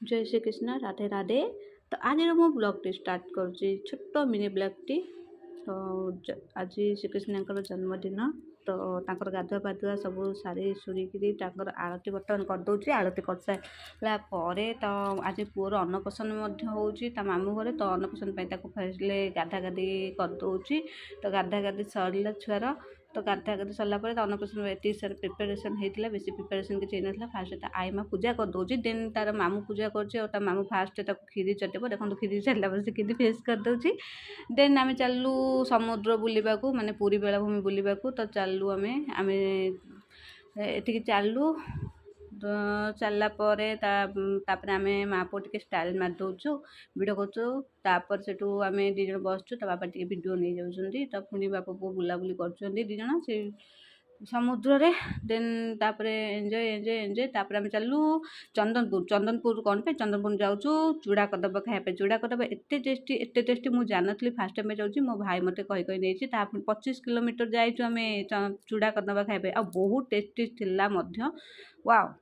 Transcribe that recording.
जय श्री कृष्ण राधे राधे। तो आज मो ब्लॉग टी स्टार्ट करुँची छोट मिनी ब्लॉग टी। तो आज श्रीकृष्ण जन्मदिन तो तांकर गाधुआ पाधुआ सब सारी सुरीकी आरती बर्तमान करदे। आरती कर सारा तो आज पुअर अन्नप्राशन होची मामू घरे। तो अन्नप्राशन फैसले गाधा गाधी करदे। तो गाधा गाधी सरला छुआर तो गाधा गाधी सरला अन्नप्राशन ये सारे प्रिपेरेसन होता बेस प्रिपेरेसन किसी ना फास्ट आई माँ पूजा करदे। देन तार मामू पूजा कर मामू फास्ट खीरी चटेब देखो खीरी चटला से कि फेस करदे। देन आम चलू समुद्र बुलवा माने पूरी बेलाभूमि बुलवा तो चलू आम एटिकी चलू चलला आम माँ पुआ टे स्टाइल मार दौचु भिडियो कर सेठू आम दीज बसचु तो बापा टे भिडियो नहीं जाऊँगी। तो पुणी बापा पुआ बुलाबुली कर दीज से समुद्र रे। देन तापर एंजॉय एंजॉय एंजॉय तापर आम चलू चंदनपुर कौन पे चंदनपुर जाऊँ चूड़ा कदब खायापे। चूड़ा कदब एत टेस्टी मुझे जानी फास्ट टाइम जाऊँगी मो भाई मत कही नहीं 25 किलोमीटर जाइए आम चूड़ा कदब खायापे आ बहुत टेस्टी थिला वाओ।